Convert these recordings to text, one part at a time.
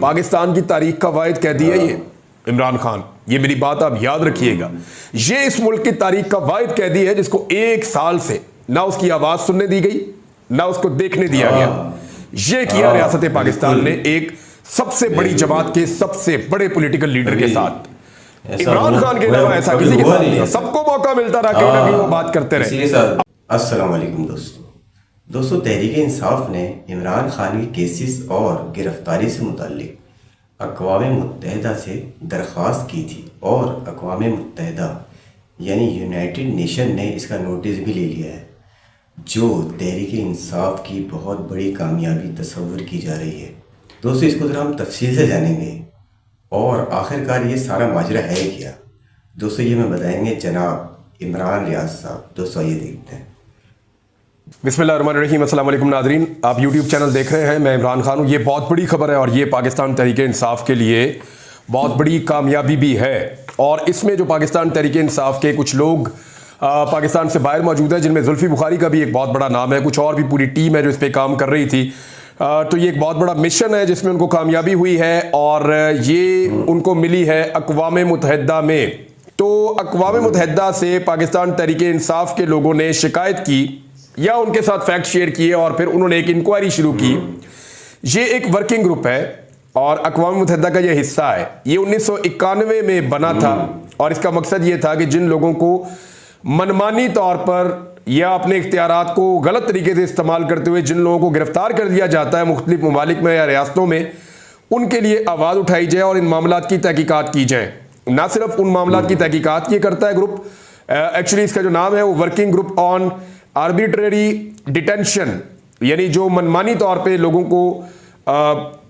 पाकिस्तान की तारीख का वाहिद कैदी है ये इमरान खान। ये मेरी बात आप याद रखिएगा, ये इस मुल्क की तारीख का वाहिद कैदी है जिसको 1 साल से ना उसकी आवाज सुनने दी गई ना उसको देखने दिया गया। ये किया रियासत पाकिस्तान ने एक सबसे बड़ी जमात के सबसे बड़े पॉलिटिकल लीडर के साथ। इमरान खान के अलावा ऐसा किसी के साथ नहीं। सबको मौका मिलता रहा कहीं ना कहीं वो बात करते रहे। अस्सलाम वालेकुम दोस्तों, तहरीक इंसाफ ने इमरान खान की केसेस और गिरफ्तारी से मुताल्लिक अक़वाम मुत्तहिदा से दरख्वास्त की थी और अक़वाम मुत्तहिदा यानी यूनाइटेड नेशन ने इसका नोटिस भी ले लिया है, जो तहरीक इंसाफ की बहुत बड़ी कामयाबी तस्वुर की जा रही है। दोस्तों, इसको ज़रा हम तफसील से जानेंगे और आखिरकार ये सारा माजरा है क्या। दोस्तों, ये मैं बताएंगे जनाब इमरान रियाज साहब। दोस्तों, ये देखते हैं। बिस्मिल्लाहिर्रहमानिर्रहीम, अस्सलाम वालेकुम नाज़रीन, आप यूट्यूब चैनल देख रहे हैं। मैं इमरान खान हूँ। ये बहुत बड़ी खबर है और ये पाकिस्तान तहरीक इंसाफ के लिए बहुत बड़ी कामयाबी भी है। और इसमें जो पाकिस्तान तहरीक इंसाफ के कुछ लोग पाकिस्तान से बाहर मौजूद है, जिनमें जुल्फी बुखारी का भी एक बहुत बड़ा नाम है, कुछ और भी पूरी टीम है जो इस पर काम कर रही थी। तो ये एक बहुत बड़ा मिशन है जिसमें उनको कामयाबी हुई है और ये उनको मिली है अक़वाम मुत्तहिदा में। तो अक़वाम मुत्तहिदा से पाकिस्तान तहरीक इंसाफ के लोगों ने शिकायत की या उनके साथ फैक्ट शेयर किए और फिर उन्होंने एक इंक्वायरी शुरू की। ये एक वर्किंग ग्रुप है और अक़वाम मुत्तहिदा का ये हिस्सा है। ये 1991 में बना था और इसका मकसद ये था कि जिन लोगों को मनमानी तौर पर या अपने इख्तियारात को गलत तरीके से इस्तेमाल करते हुए जिन लोगों को गिरफ्तार कर दिया जाता है मुख्तलिफ ममालिक में या रियासतों में, उनके लिए आवाज़ उठाई जाए और इन मामलात की तहकीकात की जाए। ना सिर्फ उन मामलात की तहकीकात ये करता है ग्रुप, एक्चुअली इसका जो नाम है वो working group on arbitrary detention, यानी जो मनमानी तौर पे लोगों को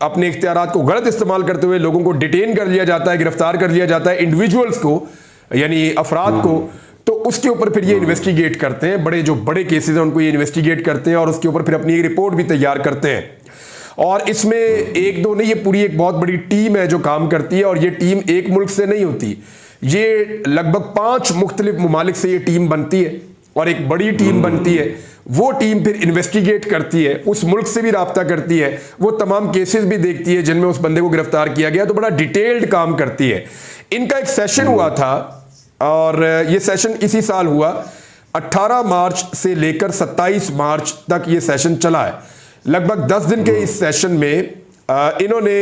अपने इख्तियारात को गलत इस्तेमाल करते हुए लोगों को डिटेन कर लिया जाता है, गिरफ्तार कर लिया जाता है, इंडिविजुअल्स को यानी अफराद को। तो उसके ऊपर फिर ये इन्वेस्टिगेट करते हैं, बड़े जो बड़े केसेस हैं उनको ये इन्वेस्टिगेट करते हैं और उसके ऊपर फिर अपनी एक रिपोर्ट भी तैयार करते हैं। और इसमें एक दो नहीं, ये पूरी एक बहुत बड़ी टीम है जो काम करती है और ये टीम एक मुल्क से नहीं होती, ये लगभग 5 मुख्तलिफ ममालिक से ये टीम बनती है और एक बड़ी टीम बनती है। वो टीम फिर इन्वेस्टिगेट करती है, उस मुल्क से भी राब्ता करती है, वो तमाम केसेस भी देखती है जिनमें उस बंदे को गिरफ्तार किया गया, तो बड़ा डिटेल्ड काम करती है। इनका एक सेशन हुआ था और ये सेशन इसी साल हुआ, 18 मार्च से लेकर 27 मार्च तक ये सेशन चला है। लगभग 10 दिन के इस सेशन में इन्होंने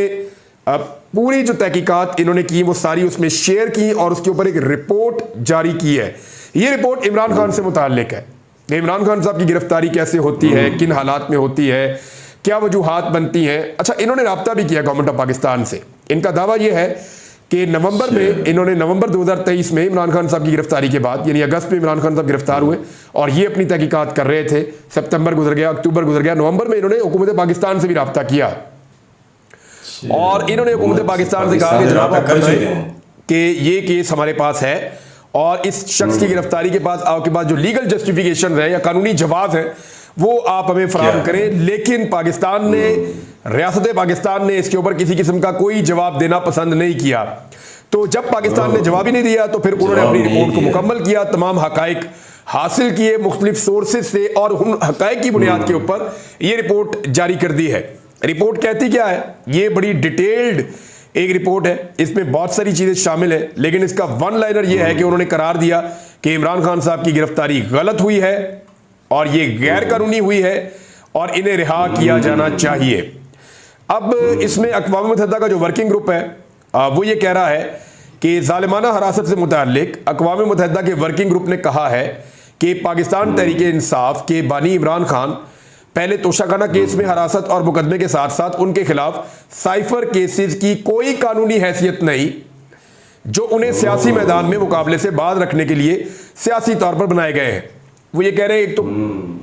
पूरी जो तहकीकात इन्होंने की वो सारी उसमें शेयर की और उसके ऊपर एक रिपोर्ट जारी की है। ये रिपोर्ट इमरान खान से मुताल्लिक है। इमरान खान साहब की गिरफ्तारी कैसे होती है, किन हालात में होती है, क्या वजूहात बनती हैं। अच्छा, इन्होंने राब्ता भी किया गवर्नमेंट ऑफ पाकिस्तान से। इनका दावा यह है कि नवंबर में इन्होंने नवंबर 2023 में इमरान खान साहब की गिरफ्तारी के बाद यानी अगस्त में इमरान खान साहब गिरफ्तार हुए और ये अपनी तहकीकात कर रहे थे। सितंबर गुजर गया, अक्टूबर गुजर गया, नवंबर में इन्होंने हुकूमत पाकिस्तान से भी राब्ता किया और इन्होंने हुकूमत पाकिस्तान से कहा कि जनाब आप कि ये केस हमारे पास है और इस शख्स की गिरफ्तारी के पास आपके पास जो लीगल जस्टिफिकेशन है या कानूनी जवाब है वो आप हमें फराहम करें। लेकिन पाकिस्तान ने, रियासत पाकिस्तान ने इसके ऊपर किसी किस्म का कोई जवाब देना पसंद नहीं किया। तो जब पाकिस्तान ने जवाब ही नहीं दिया तो फिर उन्होंने अपनी रिपोर्ट को मुकम्मल किया, तमाम हकाइक हासिल किए मुख्तलिफ सोर्सेज से और उन हकाइक की बुनियाद के ऊपर ये रिपोर्ट जारी कर दी है। रिपोर्ट कहती क्या है? ये बड़ी डिटेल्ड एक रिपोर्ट है, इसमें बहुत सारी चीजें शामिल है, लेकिन इसका वन लाइनर यह है कि उन्होंने करार दिया कि इमरान खान साहब की गिरफ्तारी गलत हुई है और ये गैर कानूनी हुई है और इन्हें रिहा किया जाना चाहिए। अब इसमें अक़वाम मुत्तहिदा का जो वर्किंग ग्रुप है वो ये कह रहा है कि ज़ालिमाना हरासत से मुताल्लिक अक़वाम मुत्तहिदा के वर्किंग ग्रुप ने कहा है कि पाकिस्तान तहरीक इंसाफ के बानी इमरान खान पहले तोशाखाना केस में हरासत और मुकदमे के साथ साथ उनके खिलाफ साइफर केसेस की कोई कानूनी हैसियत नहीं, जो उन्हें सियासी मैदान में मुकाबले से बाज रखने के लिए सियासी तौर पर बनाए गए हैं। वो ये कह रहे हैं एक तो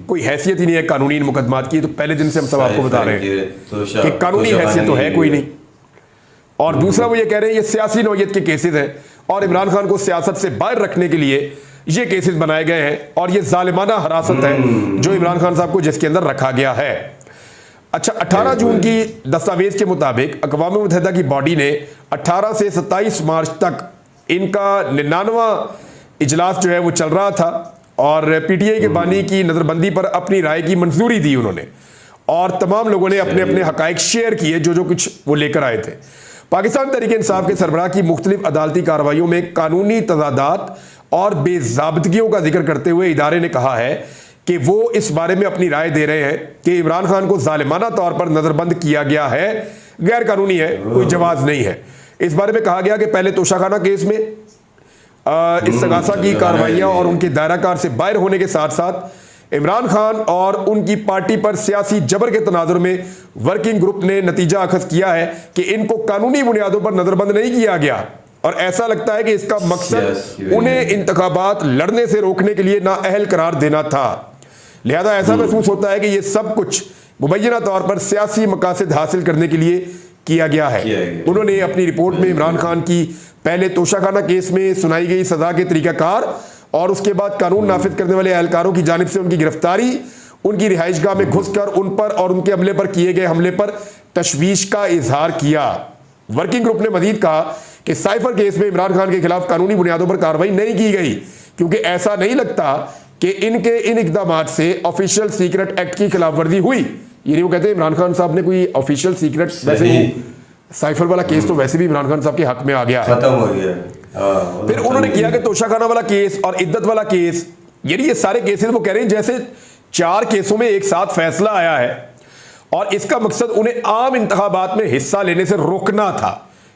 कोई हैसियत ही नहीं है कानूनी इन मुकदमात की, तो पहले दिन से हम सब आपको बता रहे हैं कि कानूनी हैसियत तो है कोई नहीं। और दूसरा वो ये कह रहे हैं ये सियासी नौयत के केसेस हैं और इमरान खान को सियासत से बाहर रखने के लिए ये केसेस बनाए गए हैं और ये जालिमाना हरासत है जो इमरान खान साहब को जिसके अंदर रखा गया है। अच्छा, 18 जून की दस्तावेज के मुताबिक अक़वाम मुत्तहिदा की बॉडी ने 18 से 27 मार्च तक इनका 99वां इजलास जो है वो चल रहा था और पीटीआई के बानी की नज़रबंदी पर अपनी राय की मंजूरी दी उन्होंने और तमाम लोगों ने अपने अपने हकाइक शेयर किए जो कुछ वो लेकर आए थे। पाकिस्तान तहरीक इंसाफ के सरबराह की मुख्तलिफ अदालती कार्रवाइयों में कानूनी तजादात और बेज़ाब्तगियों का जिक्र करते हुए इदारे ने कहा है कि वो इस बारे में अपनी राय दे रहे हैं कि इमरान खान को जालिमाना तौर पर नजरबंद किया गया है, गैर कानूनी है, कोई जवाज नहीं है। इस बारे में कहा गया कि पहले तोशाखाना केस में इस्तगासा की कार्रवाइयां और उनके दायराकार से बाहर होने के साथ साथ इमरान खान और उनकी पार्टी पर सियासी जबर के तनाजुर में वर्किंग ग्रुप ने नतीजा अखज़ किया है कि इनको कानूनी बुनियादों पर नजरबंद नहीं किया गया और ऐसा लगता है कि इसका मकसद उन्हें इंतखाबात लड़ने से रोकने के लिए नाअहल करार देना था। लिहाजा ऐसा महसूस होता है कि यह सब कुछ मुबैना तौर पर सियासी मकासद हासिल करने के लिए किया गया है। उन्होंने अपनी रिपोर्ट में इमरान खान की पहले तोशाखाना केस में सुनाई गई सजा के तरीकाकार और उसके बाद कानून नाफिज करने वाले एहलकारों की जानिब से उनकी गिरफ्तारी, उनकी रिहाइशगाह में घुसकर उन पर और उनके अमले पर किए गए हमले पर तशवीश का इजहार किया। वर्किंग ग्रुप ने मजीद कहा कि साइफर केस में इमरान खान के खिलाफ कानूनी बुनियादों पर कार्रवाई नहीं की गई क्योंकि ऐसा नहीं लगता कि इनके इन इकदामात से ऑफिशियल सीक्रेट एक्ट की खिलाफ वर्जी हुई। यानी वो कहते हैं इमरान खान साहब ने कोई ऑफिशियल सीक्रेट, वैसे साइफर वाला केस तो वैसे भी इमरान खान साहब के हक में आ गया, खत्म हो गया। फिर उन्होंने किया कि तोशाखाना वाला केस और इद्दत वाला केस, यानी ये सारे केसेस वो कह रहे हैं जैसे 4 केसों में एक साथ फैसला आया है और इसका मकसद उन्हें आम इंतखाबात में हिस्सा लेने से रोकना था।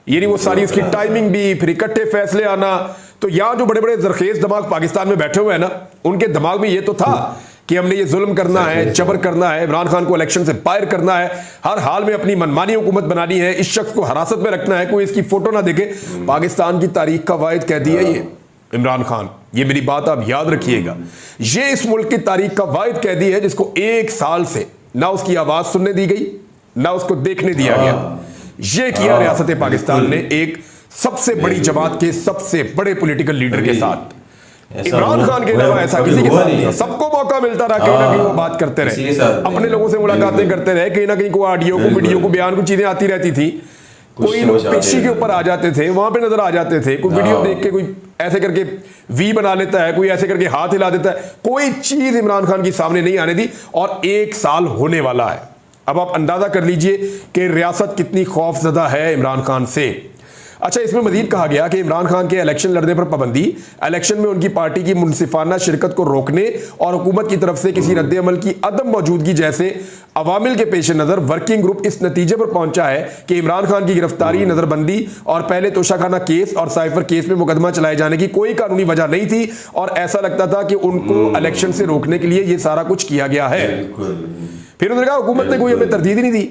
यानी वो सारी उसकी टाइमिंग भी, फिर इकट्ठे फैसले आना। तो यहां जो बड़े बड़े जरखेज दिमाग पाकिस्तान में बैठे हुए हैं ना, उनके दिमाग में ये तो था कि हमने ये जुल्म करना है, जबर करना है, इमरान खान को इलेक्शन से बाहर करना है, हर हाल में अपनी मनमानी हुकूमत बनानी है, इस शख्स को हिरासत में रखना है, कोई इसकी फोटो ना देखे। पाकिस्तान की तारीख का वाहिद कैदी है ये इमरान खान, ये मेरी बात आप याद रखिएगा। ये इस मुल्क की तारीख का वाहिद कैदी है जिसको 1 साल से ना उसकी आवाज सुनने दी गई, ना उसको देखने दिया गया। ये किया रियासत पाकिस्तान ने एक सबसे बड़ी जमात के सबसे बड़े पॉलिटिकल लीडर के साथ। इमरान खान के अलावा ऐसा किसी के साथ नहीं। सबको मौका मिलता रहा, कहीं ना कहीं वो बात करते रहे, अपने लोगों से मुलाकातें करते रहे, कहीं ना कहीं को ऑडियो को, वीडियो को, बयान को चीजें आती रहती थी। कोई लोग पेशी के ऊपर आ जाते थे, वहां पे नजर आ जाते थे, कोई वीडियो देख के कोई ऐसे करके वी बना लेता है, कोई ऐसे करके हाथ हिला देता है, कोई चीज इमरान खान की सामने नहीं आने दी। और 1 साल होने वाला है। अब आप अंदाजा कर लीजिए कि रियासत कितनी खौफजदा है इमरान खान से। अच्छा, इसमें मजीद कहा गया कि इमरान खान के इलेक्शन लड़ने पर पाबंदी, इलेक्शन में उनकी पार्टी की मुनसिफाना शिरकत को रोकने और हुकूमत की तरफ से किसी रद्द-ए-अमल की अदम मौजूदगी जैसे अवामिल के पेश नज़र वर्किंग ग्रुप इस नतीजे पर पहुंचा है कि इमरान खान की गिरफ्तारी, नजरबंदी और पहले तोशाखाना केस और साइफर केस में मुकदमा चलाए जाने की कोई कानूनी वजह नहीं थी और ऐसा लगता था कि उनको इलेक्शन से रोकने के लिए यह सारा कुछ किया गया है। फिर उन्होंने कहा हुकूमत ने कोई हमें तरदीद ही नहीं दी,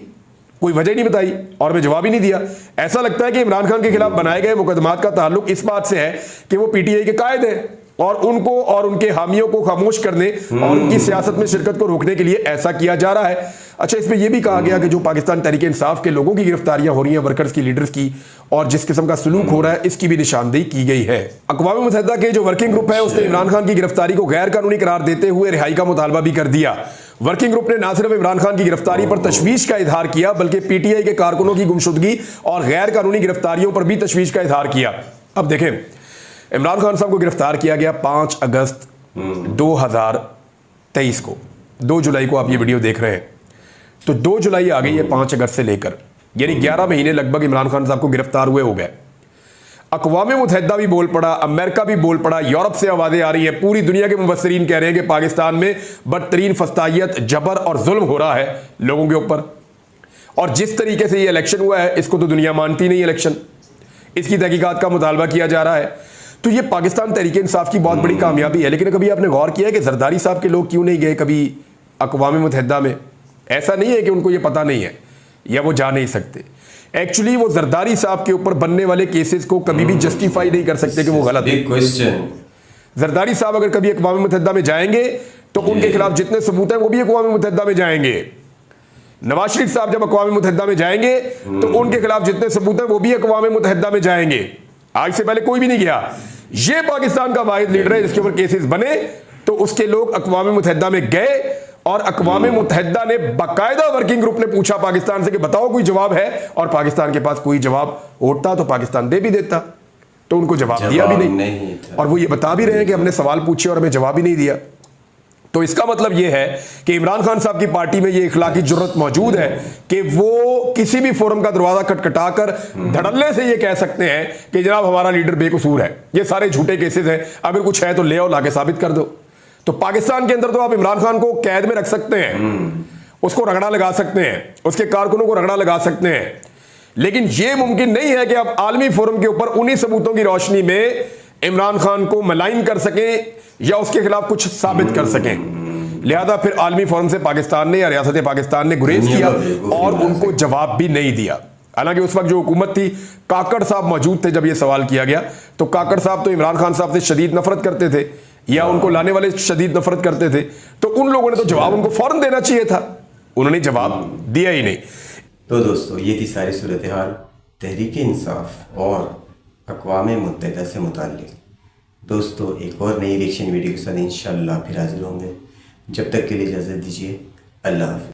कोई वजह नहीं बताई और हमें जवाब ही नहीं दिया। ऐसा लगता है कि इमरान खान के खिलाफ बनाए गए मुकदमात का ताल्लुक इस बात से है कि वो पीटीआई के कायद हैं और उनको और उनके हामियों को खामोश करने और उनकी सियासत में शिरकत को रोकने के लिए ऐसा किया जा रहा है। अच्छा, इसमें यह भी कहा गया कि जो पाकिस्तान तहरीक इंसाफ के लोगों की गिरफ्तारियां हो रही हैं, वर्कर्स की, लीडर्स की, और जिस किस्म का सलूक हो रहा है, इसकी भी निशानदेही की गई है। अक़वाम मुत्तहिदा के जो वर्किंग ग्रुप है उसने इमरान खान की गिरफ्तारी को गैर कानूनी करार देते हुए रिहाई का मुतालबा भी कर दिया। वर्किंग ग्रुप ने न सिर्फ इमरान खान की गिरफ्तारी पर तशवीश का इजहार किया बल्कि पीटीआई के कारकुनों की गुमशुदगी और गैर कानूनी गिरफ्तारियों पर भी तशवीश का इजहार किया। अब देखें, इमरान खान साहब को गिरफ्तार किया गया 5 अगस्त 2023 को। 2 जुलाई को आप ये वीडियो देख रहे हैं, तो 2 जुलाई आ गई है 5 अगस्त से लेकर, यानी 11 महीने लगभग इमरान खान साहब को गिरफ्तार हुए हो गए। अक़वाम मुत्तहिदा भी बोल पड़ा, अमेरिका भी बोल पड़ा, यूरोप से आवाज़ें आ रही हैं, पूरी दुनिया के मुबस्सिरीन कह रहे हैं कि पाकिस्तान में बदतरीन फस्तायत, जबर और जुल्म हो रहा है लोगों के ऊपर। और जिस तरीके से ये इलेक्शन हुआ है, इसको तो दुनिया मानती नहीं। इलेक्शन, इसकी तहकीकात का मुतालबा किया जा रहा है। तो ये पाकिस्तान तहरीक इंसाफ की बहुत बड़ी कामयाबी है। लेकिन कभी आपने गौर किया है कि जरदारी साहब के लोग क्यों नहीं गए कभी अक़वाम मुत्तहिदा में? ऐसा नहीं है कि उनको ये पता नहीं है या वो जा नहीं सकते। एक्चुअली वो जरदारी साहब के ऊपर बनने वाले केसेस को कभी भी जस्टिफाई नहीं कर सकते कि वो गलत है। जरदारी साहब अगर कभी अक़वाम मुत्तहिदा में जाएंगे तो उनके खिलाफ जितने सबूत हैं वो भी अक़वाम मुत्तहिदा में जाएंगे। नवाज शरीफ साहब जब अक़वाम मुत्तहिदा में जाएंगे तो उनके खिलाफ जितने सबूत हैं वो भी अक़वाम मुत्तहिदा में जाएंगे। आज से पहले कोई भी नहीं गया। ये पाकिस्तान का वाहिद लीडर है जिसके ऊपर केसेस बने, तो उसके लोग अक़वाम मुत्तहिदा में गए और अक़वाम मुत्तहिदा ने बाकायदा वर्किंग ग्रुप ने पूछा पाकिस्तान से कि बताओ कोई जवाब है, और पाकिस्तान के पास कोई जवाब होता तो पाकिस्तान दे भी देता, तो उनको जवाब दिया भी नहीं। और वो ये बता भी रहे हैं कि हमने सवाल पूछे और हमें जवाब ही नहीं दिया। तो इसका मतलब यह है कि इमरान खान साहब की पार्टी में यह इखलाकी जुर्रत मौजूद है कि वो किसी भी फोरम का दरवाजा खटखटाकर धड़ल्ले से यह कह सकते हैं कि जनाब हमारा लीडर बेकसूर है, ये सारे झूठे केसेस हैं, अगर कुछ है तो ले आओ, लाके साबित कर दो। तो पाकिस्तान के अंदर तो आप इमरान खान को कैद में रख सकते हैं, उसको रगड़ा लगा सकते हैं, उसके कारकुनों को रगड़ा लगा सकते हैं, लेकिन यह मुमकिन नहीं है कि आप आलमी फोरम के ऊपर उन्हीं सबूतों की रोशनी में इमरान खान को मलाइन कर सकें या उसके खिलाफ कुछ साबित कर सकें। लिहाजा फिर आलमी फोरम से पाकिस्तान ने या रियासत पाकिस्तान ने गुरेज किया और उनको जवाब भी नहीं दिया। हालांकि उस वक्त जो हुकूमत थी, काकड़ साहब मौजूद थे जब यह सवाल किया गया, तो काकड़ साहब तो इमरान खान साहब से शदीद नफरत करते थे या उनको लाने वाले शदीद नफरत करते थे, तो उन लोगों ने तो जवाब उनको फौरन देना चाहिए था, उन्होंने जवाब दिया ही नहीं। तो दोस्तों ये थी सारी सूरत हाल तहरीक इंसाफ और अक़वाम मुत्तहिदा से मुताल्लिक़। दोस्तों एक और नई रिएक्शन वीडियो के साथ इंशाअल्लाह फिर हाजिर होंगे। जब तक के लिए इजाज़त दीजिए। अल्लाह हाफ़िज़।